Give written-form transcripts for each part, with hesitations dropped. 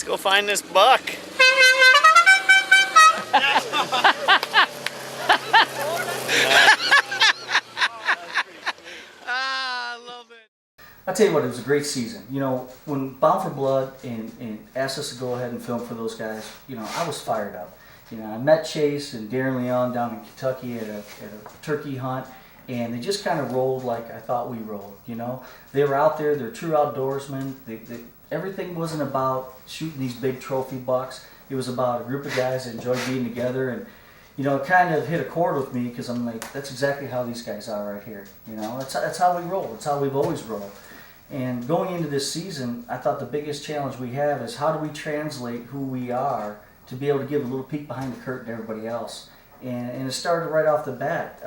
Let's go find this buck. I love it. I'll tell you what, it was a great season. You know, when Bound for Blood and asked us to go ahead and film for those guys, you know, I was fired up. You know, I met Chase and Darren Leon down in Kentucky at a turkey hunt, and they just kind of rolled like I thought we rolled. You know, they were out there, they're true outdoorsmen. Everything wasn't about shooting these big trophy bucks. It was about a group of guys that enjoyed being together, and you know, it kind of hit a chord with me because I'm like, that's exactly how these guys are right here. You know, that's how we roll. It's how we've always rolled. And going into this season, I thought the biggest challenge we have is how do we translate who we are to be able to give a little peek behind the curtain to everybody else. And it started right off the bat.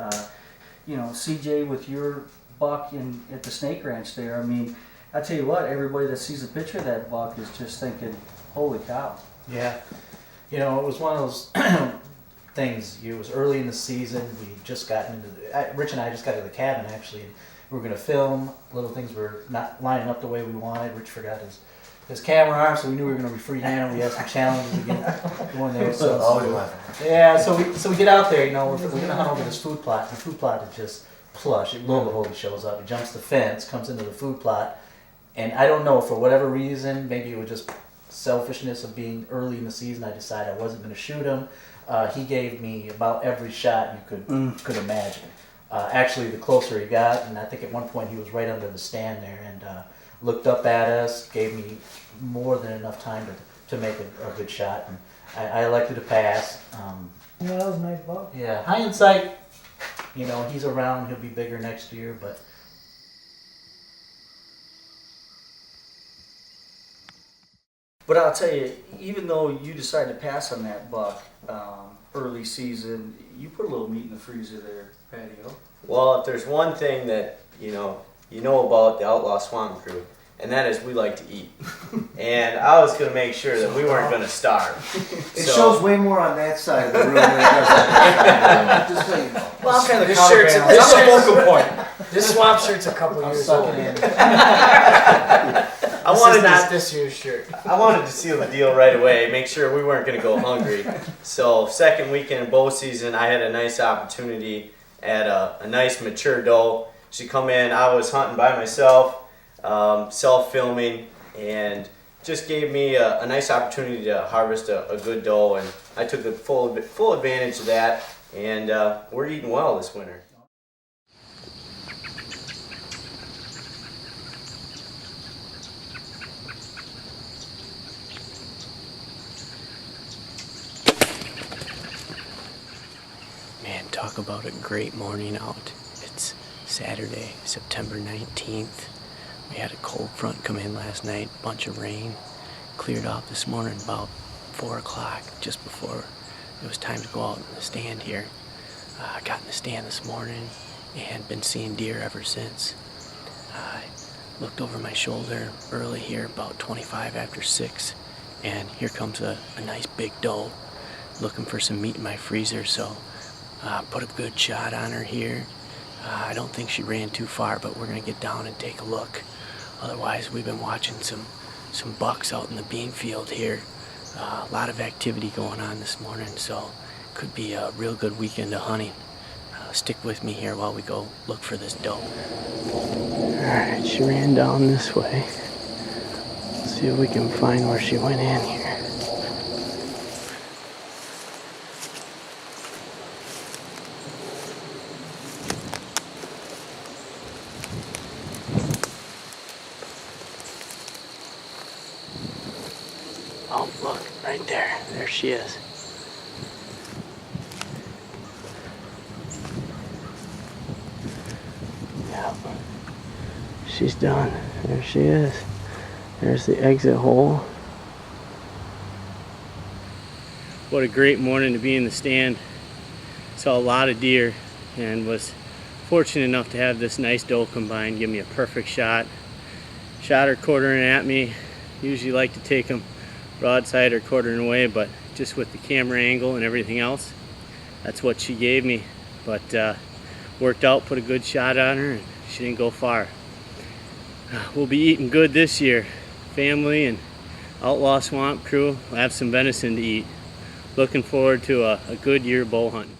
You know, CJ, with your buck at the Snake Ranch there, I mean, I tell you what, everybody that sees a picture of that buck is just thinking, holy cow. Yeah. You know, it was one of those things. It was early in the season. We just gotten into Rich and I just got to the cabin, actually. And we were going to film. Little things were not lining up the way we wanted. Rich forgot his camera arm, so we knew we were going to be freehand. We had some challenges again going there. Yeah, so we get out there. You know, we're going to hunt over this food plot. The food plot is just plush. Lo and behold, he shows up. He jumps the fence, comes into the food plot, and I don't know, for whatever reason, maybe it was just selfishness of being early in the season, I decided I wasn't going to shoot him. He gave me about every shot you could imagine. Actually, the closer he got, and I think at one point he was right under the stand there and looked up at us, gave me more than enough time to make a good shot, and I elected to pass. Yeah, that was a nice buck. Yeah, hindsight, you know, he's around, he'll be bigger next year, but I'll tell you, even though you decided to pass on that buck early season, you put a little meat in the freezer there, Patio. Well, if there's one thing that you know about the Outlaw Swamp Crew, and that is we like to eat. And I was going to make sure that we weren't going to starve. It shows way more on that side of the room than it does on that side. Just so you know. Well, I'm kind of This shirt's counterbalance. a focal point. This swamp shirt's a couple years old. This is not this year's shirt. I wanted to seal the deal right away, make sure we weren't going to go hungry. So second weekend in bow season, I had a nice opportunity at a nice mature doe. She come in, I was hunting by myself, self-filming, and just gave me a nice opportunity to harvest a good doe, and I took the full advantage of that, and we're eating well this winter. Man, talk about a great morning out. It's Saturday, September 19th. We had a cold front come in last night, bunch of rain. Cleared off this morning about 4 o'clock, just before it was time to go out in the stand here. I got in the stand this morning and been seeing deer ever since. I looked over my shoulder early here, about 25 after 6, and here comes a nice big doe looking for some meat in my freezer, so put a good shot on her here. I don't think she ran too far, but we're going to get down and take a look. Otherwise, we've been watching some bucks out in the bean field here. A lot of activity going on this morning, so could be a real good weekend of hunting. Stick with me here while we go look for this doe. Alright, she ran down this way. Let's see if we can find where she went in here. Oh, look, right there. There she is. Yep. She's done. There she is. There's the exit hole. What a great morning to be in the stand. Saw a lot of deer and was fortunate enough to have this nice doe combine give me a perfect shot. Shot her quartering at me. Usually like to take them broadside or quartering away, but just with the camera angle and everything else, that's what she gave me. But worked out, put a good shot on her, and she didn't go far. We'll be eating good this year. Family and Outlaw Swamp crew will have some venison to eat. Looking forward to a good year bow hunting.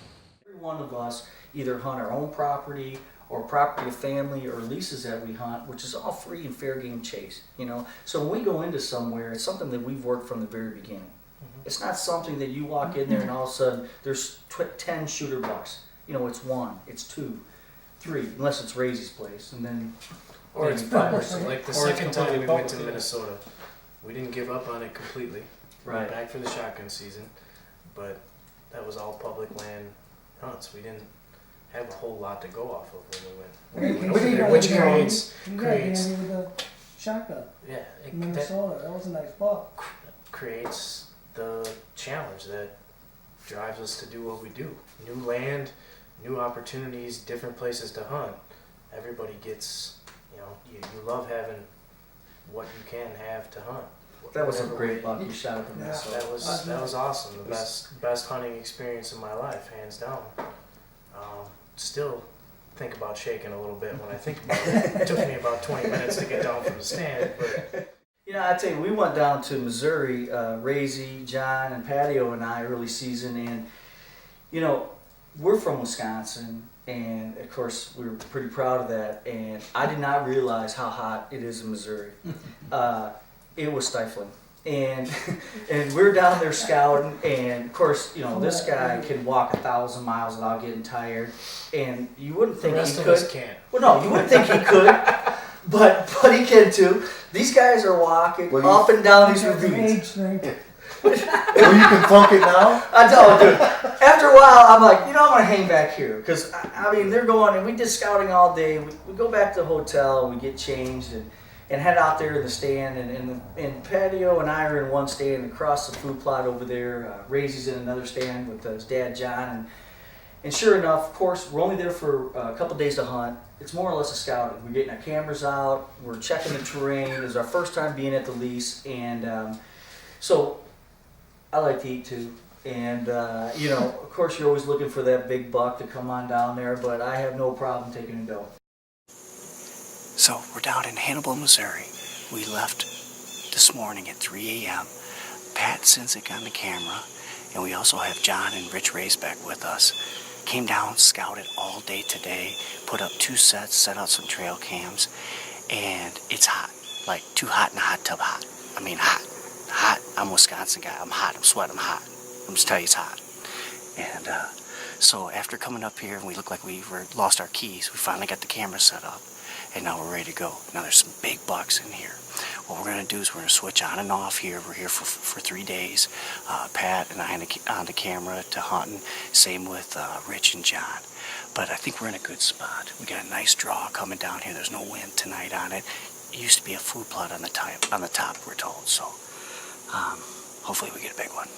Every one of us either hunt our own property or property of family or leases that we hunt, which is all free and fair game chase, you know. So when we go into somewhere, it's something that we've worked from the very beginning. It's not something that you walk in there and all of a sudden there's 10 shooter bucks. You know, it's 1, it's 2, 3, unless it's Raisy's place, and then Or it's maybe 5 or public. Like the Or it's second time we completely went to public, yeah. Minnesota, we didn't give up on it completely. We Right. went back for the shotgun season, but that was all public land hunts. We didn't have a whole lot to go off of when we went. Which creates with the shotgun yeah, in that Minnesota. That was a nice buck. creates the challenge that drives us to do what we do. New land, new opportunities, different places to hunt. Everybody gets, you know, you love having what you can have to hunt. that was a Whatever great we- buck you shot at the Yeah. Minnesota. That was awesome. The best hunting experience of my life, hands down. Still think about shaking a little bit when I think about it. It took me about 20 minutes to get down from the stand, but You know, I tell you, we went down to Missouri, Raisy, John, and Patio and I early season, and you know, we're from Wisconsin, and of course we were pretty proud of that. And I did not realize how hot it is in Missouri. It was stifling, and and we're down there scouting, and of course, you know, this guy can walk 1,000 miles without getting tired, and you wouldn't the think rest he of could. us can't. Well, no, you wouldn't think he could, but he can too. These guys are walking Well, you- up and down these That's an ravines. age thing. Oh, you can funk it now? I don't, dude. After a while, I'm like, you know, I'm gonna hang back here because I mean they're going and we did scouting all day. We go back to the hotel, we get changed and head out there in the stand and Patio and I are in one stand across the food plot over there. Raisy's in another stand with his dad John and sure enough, of course, we're only there for a couple days to hunt. It's more or less a scouting. We're getting our cameras out. We're checking the terrain. It's our first time being at the lease, and so I like to eat too. And you know, of course, you're always looking for that big buck to come on down there, but I have no problem taking a doe. So we're down in Hannibal, Missouri. We left this morning at 3 a.m. Pat Sinzik on the camera, and we also have John and Rich Raisbeck with us. Came down, scouted all day today, put up 2 sets, set out some trail cams, and it's hot. Like too hot in a hot tub hot. I mean hot. Hot. I'm a Wisconsin guy. I'm hot. I'm sweating. I'm hot. I'm just telling you it's hot. And so after coming up here and we looked like we lost our keys, we finally got the camera set up. And now we're ready to go. Now there's some big bucks in here. What we're going to do is we're going to switch on and off here. We're here for 3 days. Pat and I on the camera to hunting. Same with Rich and John. But I think we're in a good spot. We got a nice draw coming down here. There's no wind tonight on it. It used to be a food plot on the top, we're told. So hopefully we get a big one.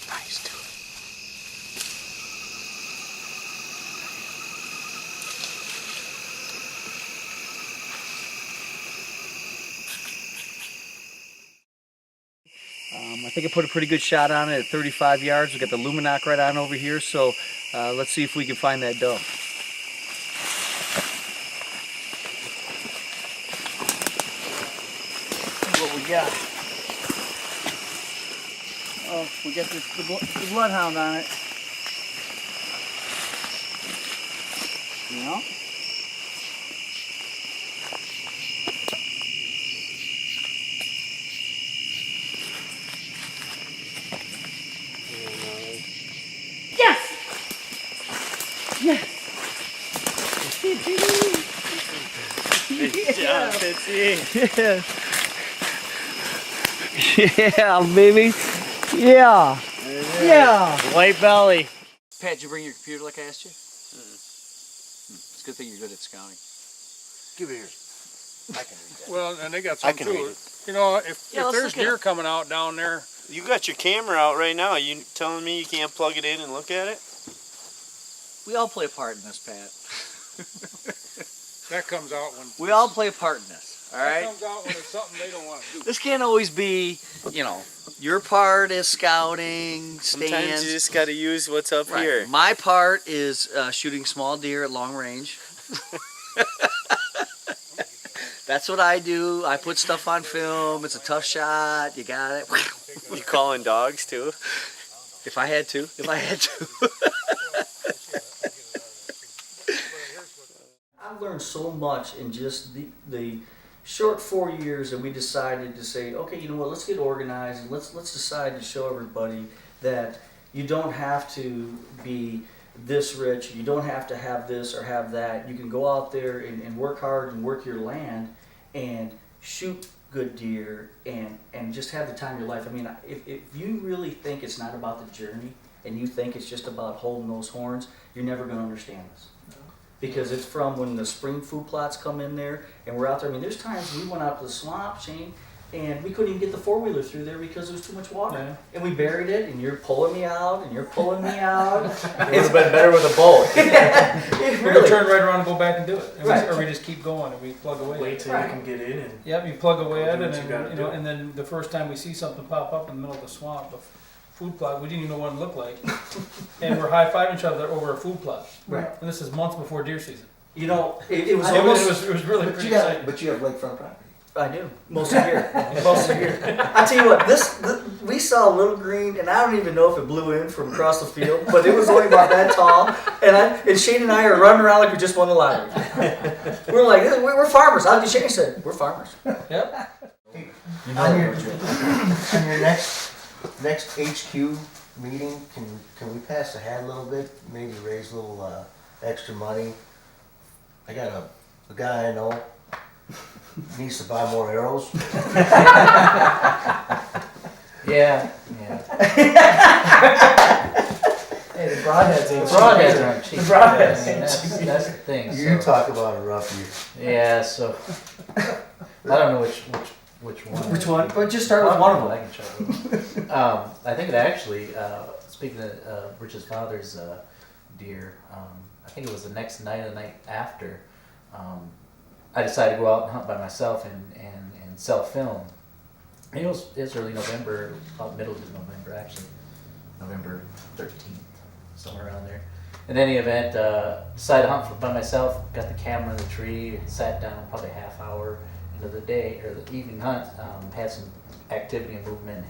Nice, dude. I think I put a pretty good shot on it at 35 yards. We got the Luminoc right on over here, so let's see if we can find that doe. What we got? Oh, we got the bloodhound on it. You know? Yes! Yes! Good job, Fitzy. Yeah. Yeah, baby. Yeah. Yeah. White belly. Pat, did you bring your computer like I asked you? a good thing you're good at scouting. Give it here. I can read that. Well, and they got I some can too. read it. You know, if Yeah, let's there's look it deer up. coming out down there, You got your camera out right now. You telling me you can't plug it in and look at it? We all play a part in this, Pat. that comes out when We all play a part in this. All that right. comes out when it's something they don't want to do. This can't always be, you know, your part is scouting, Sometimes stands. you just got to use what's up Right. here. My part is shooting small deer at long range. That's what I do. I put stuff on film. It's a tough shot. You got it. You calling dogs too? If I had to. I've learned so much in just the short 4 years that we decided to say, okay, you know what, let's get organized and let's decide to show everybody that you don't have to be this rich, you don't have to have this or have that. You can go out there and work hard and work your land and shoot good deer and just have the time of your life. I mean, if you really think it's not about the journey and you think it's just about holding those horns, you're never going to understand this. Because it's from when the spring food plots come in there and we're out there. I mean, there's times we went out to the swamp, Shane, and we couldn't even get the four-wheeler through there because there was too much water. Yeah. And we buried it, and you're pulling me out, and you're pulling me out. It would have been better with a bolt. It We really. turn right around and go back and do it. And Right. or we just keep going and we plug away. Wait till you can get in and Yep, you plug away Go at do it, what you and gotta you know, do. and then the first time we see something pop up in the middle of the swamp, a food plot, we didn't even know what it looked like, and we're high-fiving each other over a food plot. Right. And this is months before deer season. You know, it was So almost. it was really But pretty you exciting. have lakefront property. I do. Most of the year. Most of the year. I tell you what, we saw a little green, and I don't even know if it blew in from across the field, but it was only about that tall. And Shane and I are running around like we just won the lottery. We're like, we're farmers. Shane said, we're farmers. Yep. On your next HQ meeting, can we pass the hat a little bit? Maybe raise a little extra money. I got a guy I know needs to buy more arrows. Yeah. hey, the broadheads ain't Broadheads aren't cheap. The broadheads I mean, ain't that's the thing. You So, talk about a rough year. yeah, so I don't know which one. Which one? But just start with one of I them. can try one. I think it actually, speaking of Rich's father's deer, I think it was the next night or the night after, I decided to go out and hunt by myself and sell film. And it was early November, about middle of November actually, November 13th, somewhere around there. In any event, decided to hunt by myself, got the camera in the tree, sat down probably a half hour into the day, or the evening hunt, had some activity and movement,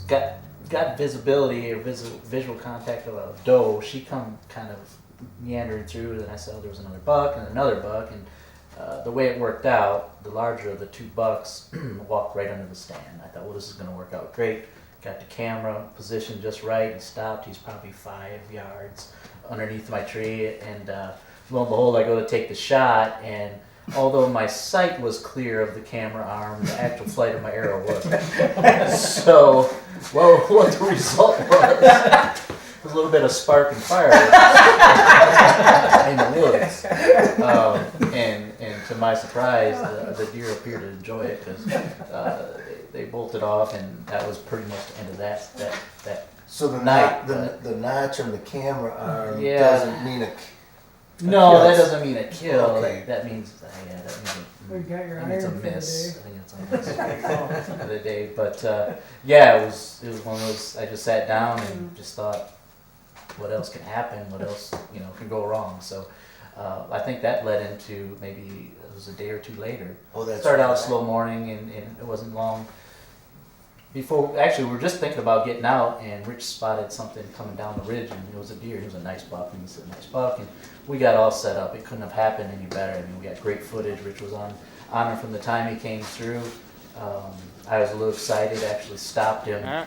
got visibility or visual contact of a doe. She come kind of meandering through, and I saw there was another buck and another buck, and the way it worked out, the larger of the two bucks walked right under the stand. I thought, well, this is going to work out great. Got the camera positioned just right and stopped. He's probably 5 yards underneath my tree, and lo and behold, I go to take the shot, and although my sight was clear of the camera arm, the actual flight of my arrow wasn't. So, well, what the result was a little bit of spark and fire in the woods. And to my surprise, the deer appeared to enjoy it because they bolted off, and that was pretty much the end of that. So the Night, the notch on the camera arm Yeah. doesn't mean No, kill. that doesn't mean a kill. Okay. That means We got your I think it's a iron for the miss. day. I think it's a miss for the day. But yeah, it was one of those. I just sat down and just thought, what else can happen? What else can go wrong? So I think that led into maybe it was a day or two later. Oh, that's Started out right. slow morning, and it wasn't long before. Actually, we were just thinking about getting out, and Rich spotted something coming down the ridge, and it was a deer. He was a nice buck, and he said, "Nice buck," and we got all set up. It couldn't have happened any better. I mean, we got great footage. Rich was on him from the time he came through. I was a little excited. Actually, stopped him a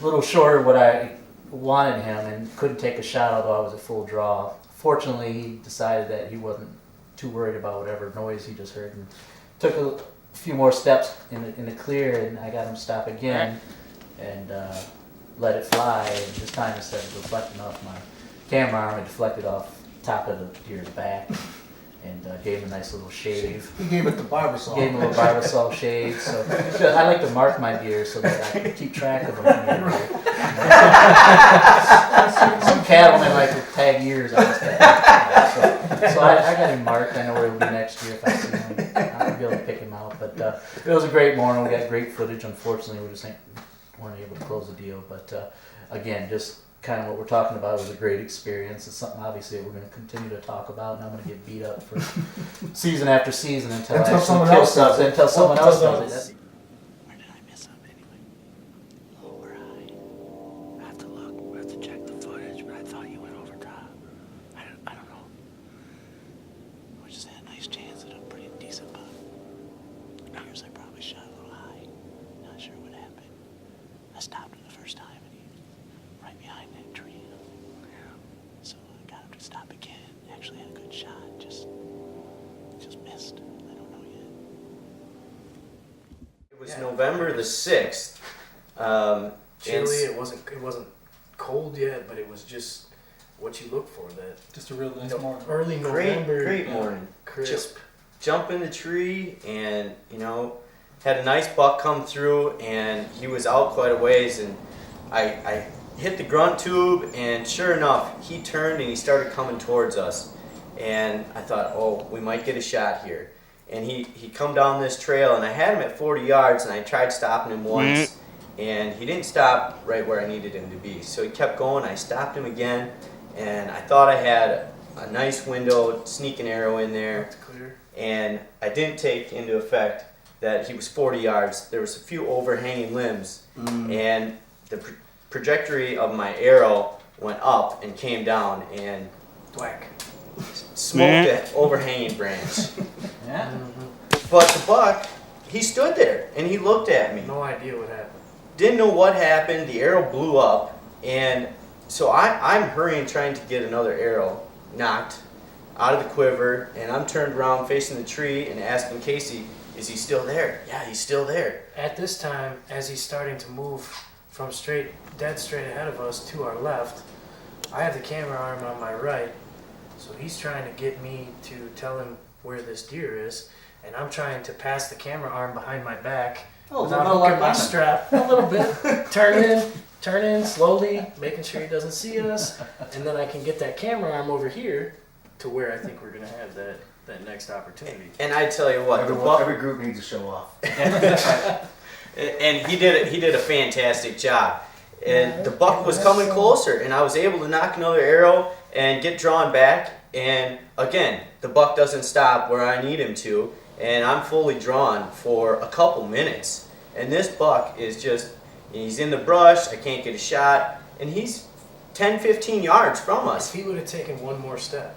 little short of what I wanted him, and couldn't take a shot, although I was at full draw. Fortunately, he decided that he wasn't too worried about whatever noise he just heard, and took a few more steps in the clear, and I got him to stop again and let it fly. And this time, instead of deflecting off my camera arm, it deflected off top of the deer's back, and gave him a nice little shave. He gave it the Barbasol. Gave him a little Barbasol shave. So I like to mark my deer so that I can keep track of them. Some cattlemen like to tag ears on this guy. So I got him marked. I know where he'll be next year if I see him. I'll be able to pick him out. But it was a great morning. We got great footage. Unfortunately, we just weren't able to close the deal. But again, just kind of what we're talking about. It was a great experience. It's something obviously that we're going to continue to talk about, and I'm going to get beat up for season after season until I actually someone kill else does something. it. Until someone else does it. Where did I mess up anyway? Low or high? I have to look. We have to check the footage, but I thought you went over top. I don't know. We just had a nice chance at a pretty decent buck. Here's I probably shot a little high. Not sure what happened. I stopped him the first time and he right behind that tree. So I got him to stop again. Actually had a good shot. Just missed. I don't know yet. It was November the 6th. Chilly. It wasn't cold yet, but it was just what you look for. That Just a real nice morning. early November, Great morning. crisp. Jump in the tree and, had a nice buck come through and he was out quite a ways and I hit the grunt tube and sure enough, he turned and he started coming towards us. And I thought, oh, we might get a shot here. And he come down this trail and I had him at 40 yards and I tried stopping him once and he didn't stop right where I needed him to be. So he kept going, I stopped him again and I thought I had a nice window, sneak an arrow in there. That's clear. And I didn't take into effect that he was 40 yards. There was a few overhanging limbs and the trajectory of my arrow went up and came down and Whack. smoked that overhanging branch. Yeah. But the buck, he stood there and he looked at me. No idea what happened. Didn't know what happened. The arrow blew up and so I'm hurrying trying to get another arrow knocked out of the quiver and I'm turned around facing the tree and asking Casey, is he still there? Yeah, he's still there. At this time, as he's starting to move from dead straight ahead of us to our left, I have the camera arm on my right, so he's trying to get me to tell him where this deer is, and I'm trying to pass the camera arm behind my back without hooking my strap a little bit. Turn in slowly, making sure he doesn't see us, and then I can get that camera arm over here to where I think we're gonna have that next opportunity. And I tell you what, the buck, Every group needs to show off. and he did a fantastic job. And the buck was coming closer, and I was able to knock another arrow and get drawn back. And again, the buck doesn't stop where I need him to, and I'm fully drawn for a couple minutes. And this buck is he's in the brush, I can't get a shot, and he's 10, 15 yards from us. If he would have taken one more step,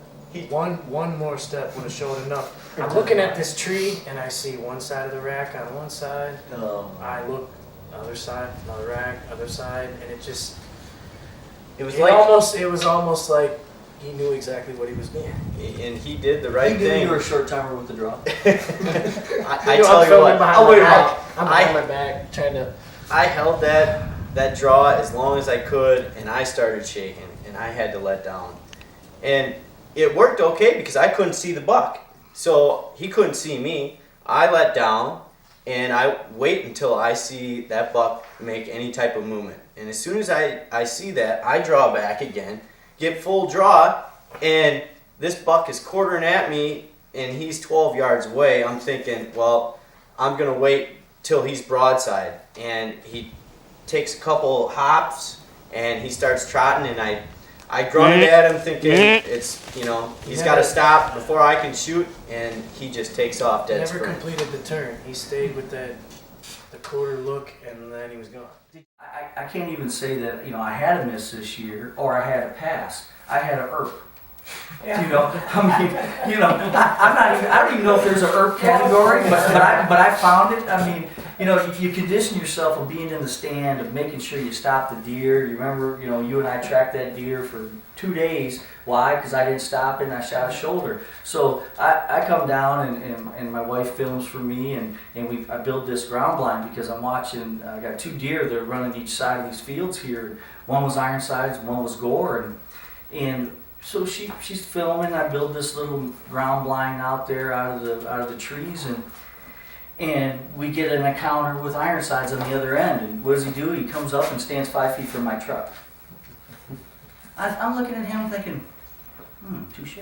one more step would have showed enough. I'm looking at this tree and I see one side of the rack on one side. I look other side, another rack, other side, and it was almost like he knew exactly what he was doing. And he did the right You thing. were a short timer with the draw. I tell you what, I'm behind my back trying to. I held that draw as long as I could, and I started shaking, and I had to let down. And it worked okay because I couldn't see the buck. So he couldn't see me. I let down, and I wait until I see that buck make any type of movement. And as soon as I see that, I draw back again, get full draw, and this buck is quartering at me, and he's 12 yards away. I'm thinking, well, I'm going to wait till he's broadside. And he takes a couple hops, and he starts trotting, and I grunted at him thinking he's got to stop before I can shoot, and he just takes off dead Never sprint. completed the turn. He stayed with the quarter look, and then he was gone. I can't even say that I had a miss this year or I had a pass. I had a ERP. I don't even know if there's an ERP category, but I found it. I mean, if you condition yourself of being in the stand, of making sure you stop the deer. You remember, you and I tracked that deer for 2 days. Why? Because I didn't stop it and I shot a shoulder. So I come down and my wife films for me and I build this ground blind because I'm watching. I got 2 deer that are running each side of these fields here. One was Ironsides, one was Gore, and so she's filming. I build this little ground blind out there out of the trees, and we get an encounter with Ironsides on the other end. And what does he do? He comes up and stands 5 feet from my truck. I'm looking at him thinking, touche.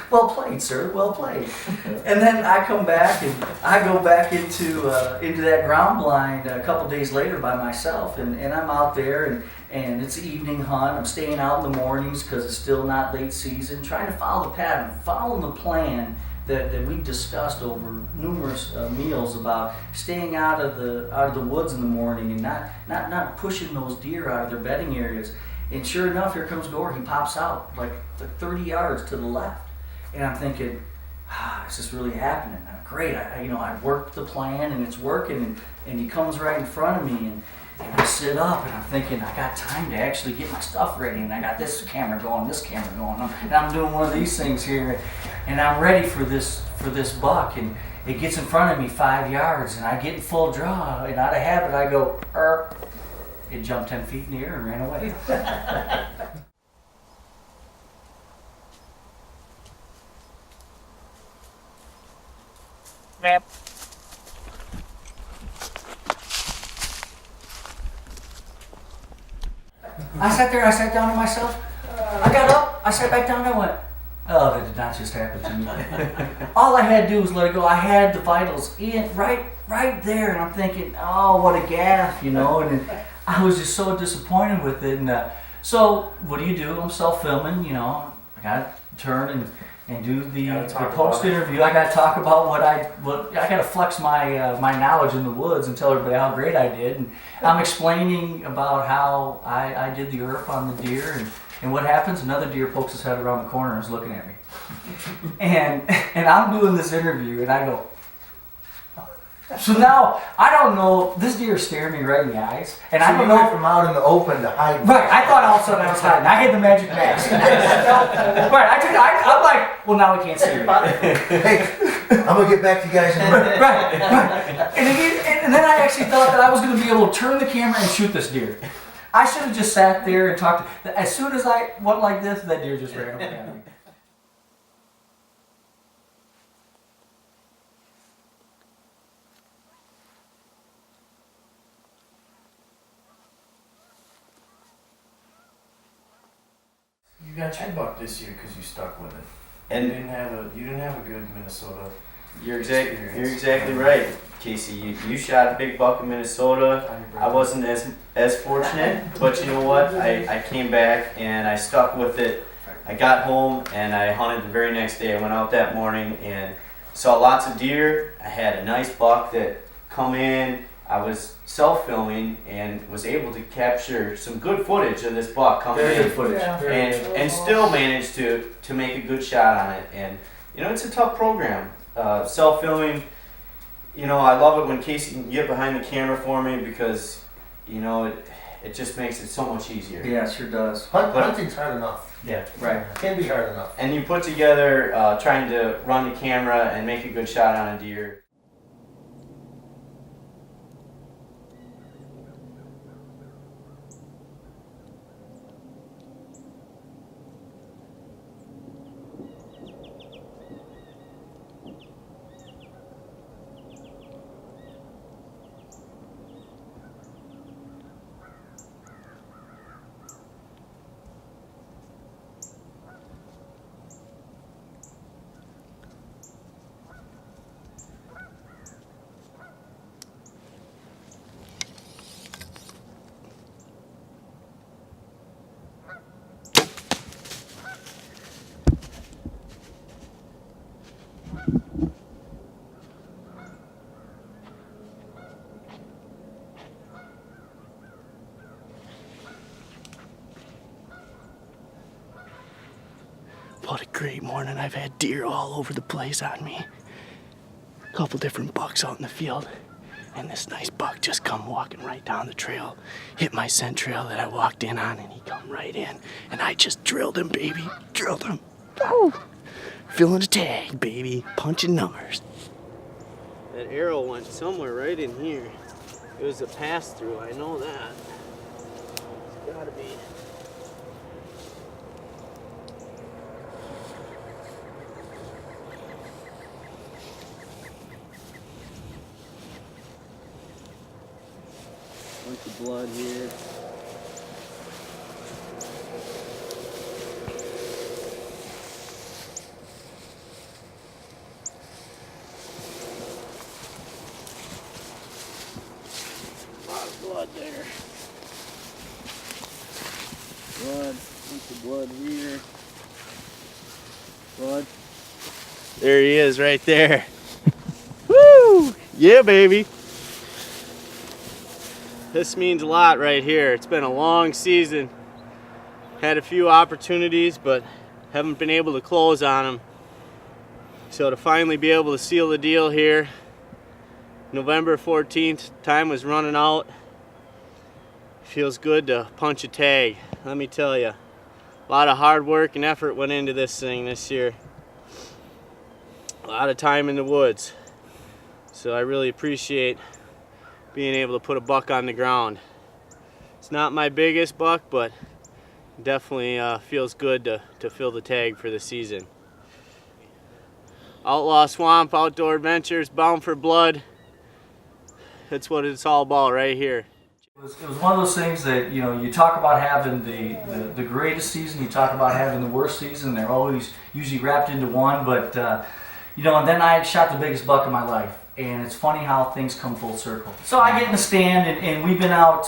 Well played, sir. Well played. And then I come back and I go back into that ground blind a couple days later by myself, and I'm out there and it's an evening hunt. I'm staying out in the mornings because it's still not late season, trying to follow the pattern, following the plan that we've discussed over numerous meals about staying out of the woods in the morning and not pushing those deer out of their bedding areas. And sure enough, here comes Gore. He pops out like 30 yards to the left, and I'm thinking, is this really happening? Great, I worked the plan and it's working, and he comes right in front of me, and I sit up and I'm thinking, I got time to actually get my stuff ready, and I got this camera going, and I'm doing one of these things here, and I'm ready for this buck, and it gets in front of me 5 yards, and I get in full draw, and out of habit I go, It jumped 10 feet in the air and ran away. I sat there, I sat down to myself. I got up, I sat back down, and I went, oh, that did not just happen to me. All I had to do was let it go. I had the vitals in right there, and I'm thinking, oh, what a gaffe, and I was just so disappointed with it. And so what do? I'm self-filming, I got to turn and do the post interview. I got to talk about what I got to flex my knowledge in the woods and tell everybody how great I did. And I'm explaining about how I did the ERP on the deer, and what happens? Another deer pokes his head around the corner and is looking at me. And I'm doing this interview, and I go. So now I don't know. This deer is staring me right in the eyes, and I don't know from out in the open to hide. Right, I thought all of a sudden I was hiding. I had the magic mask. Right, I'm like, well, now we can't see her. Hey, I'm gonna get back to you guys in a minute. Right. And then I actually thought that I was going to be able to turn the camera and shoot this deer. I should have just sat there and talked. As soon as I went like this, that deer just ran over at me. You got your buck this year because you stuck with it. And you didn't have a good Minnesota. You're exactly right, Casey. You shot a big buck in Minnesota. I wasn't as fortunate, but you know what? I came back and I stuck with it. I got home and I hunted the very next day. I went out that morning and saw lots of deer. I had a nice buck that come in. I was self-filming and was able to capture some good footage of this buck coming in. Good footage. And still managed to make a good shot on it. And it's a tough program. Self-filming, I love it when Casey can get behind the camera for me because, it just makes it so much easier. Yeah, it sure does. Hunting's hard enough. Yeah, right. Can be hard enough. And you put together trying to run the camera and make a good shot on a deer. What a great morning. I've had deer all over the place on me. A couple different bucks out in the field. And this nice buck just come walking right down the trail. Hit my scent trail that I walked in on, and he come right in. And I just drilled him, baby. Drilled him. Woo! Filling a tag, baby. Punching numbers. That arrow went somewhere right in here. It was a pass-through, I know that. It's gotta be. blood here. A lot of blood there. Blood, bunch of blood here. Blood. There he is right there. Woo! Yeah, baby. This means a lot right here. It's been a long season. Had a few opportunities, but haven't been able to close on them. So to finally be able to seal the deal here, November 14th, time was running out. Feels good to punch a tag. Let me tell you, a lot of hard work and effort went into this thing this year. A lot of time in the woods. So I really appreciate being able to put a buck on the ground. It's not my biggest buck, but definitely feels good to fill the tag for the season. Outlaw Swamp Outdoor Adventures, bound for blood. That's what it's all about right here. It was one of those things that, you know, you talk about having the greatest season, you talk about having the worst season, they're always usually wrapped into one, but you know, and then I shot the biggest buck of my life, and it's funny how things come full circle. So I get in the stand, and we've been out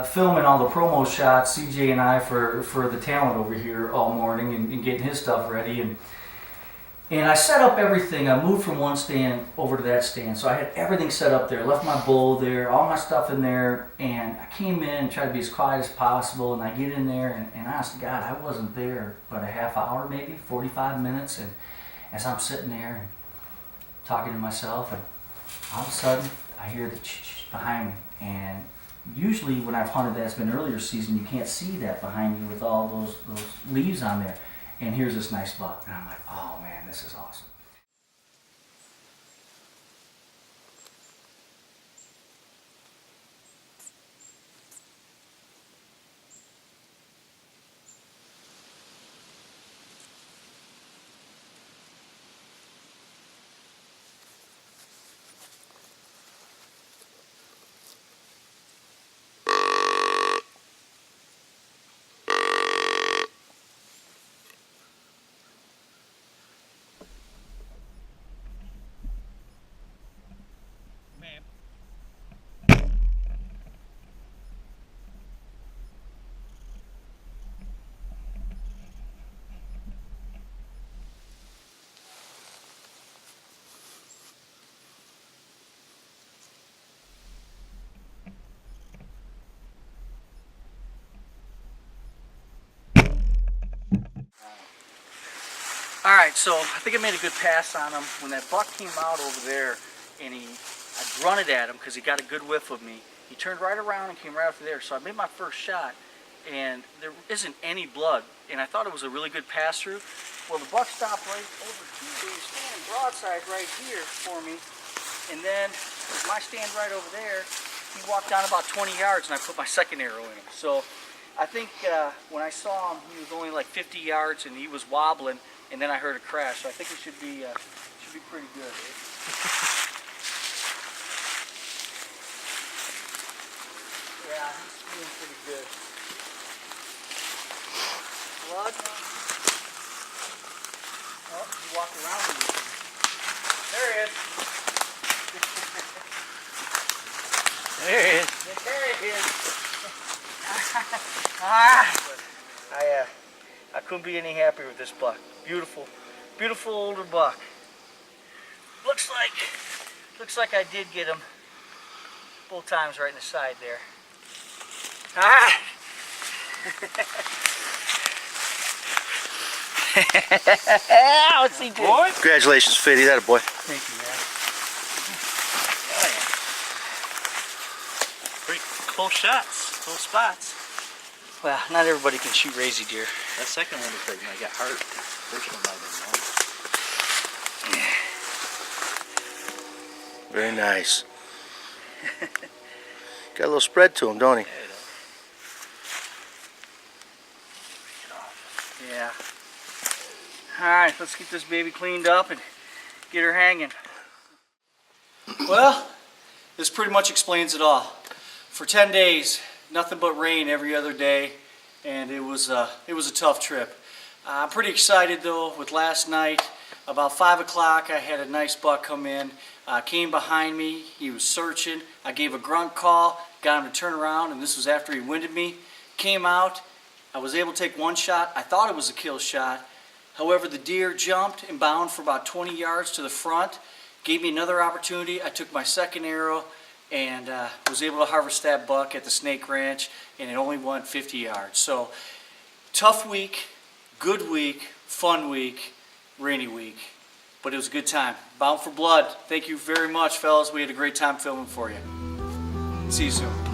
filming all the promo shots, CJ and I, for the talent over here all morning, and getting his stuff ready, and I set up everything. I moved from one stand over to that stand, so I had everything set up there. Left my bowl there, all my stuff in there, and I came in and tried to be as quiet as possible. And I get in there, and honest to God, I wasn't there but a half hour, maybe 45 minutes. And as I'm sitting there and talking to myself, and all of a sudden I hear the ch-ch behind me. And usually when I've hunted that's been earlier season, you can't see that behind you with all those leaves on there. And here's this nice buck, and I'm like, oh man, this is awesome. All right, so I think I made a good pass on him. When that buck came out over there, and I grunted at him because he got a good whiff of me. He turned right around and came right over there. So I made my first shot, and there isn't any blood. And I thought it was a really good pass through. Well, the buck stopped right over to the stand broadside right here for me. And then with my stand right over there, he walked down about 20 yards, and I put my second arrow in him. So I think when I saw him, he was only like 50 yards, and he was wobbling. And then I heard a crash, so I think it should be pretty good. Yeah, he's feeling pretty good. Blood. Oh, he walked around with me. There he is. There he is. There he is. I couldn't be any happier with this buck. Beautiful, beautiful older buck. Looks like I did get him both times right in the side there. Ah! What's he doing? Boy? Congratulations, Fitty. That a boy. Thank you, man. Pretty close shots, close spots. Well, not everybody can shoot racey deer. That second one was like I got hurt. First one might have been Very nice. Got a little spread to him, don't he? Yeah. All right, let's get this baby cleaned up and get her hanging. Well, this pretty much explains it all. for 10 days, nothing but rain every other day, and it was a tough trip. I'm pretty excited though with last night. About 5 o'clock, I had a nice buck come in, came behind me, he was searching. I gave a grunt call, got him to turn around, and this was after he winded me. Came out, I was able to take one shot. I thought it was a kill shot. However, the deer jumped and bound for about 20 yards to the front, gave me another opportunity. I took my second arrow and was able to harvest that buck at the Snake Ranch, and it only went 50 yards. So, tough week, good week, fun week, rainy week, but it was a good time. Bound for Blood, thank you very much, fellas. We had a great time filming for you. See you soon.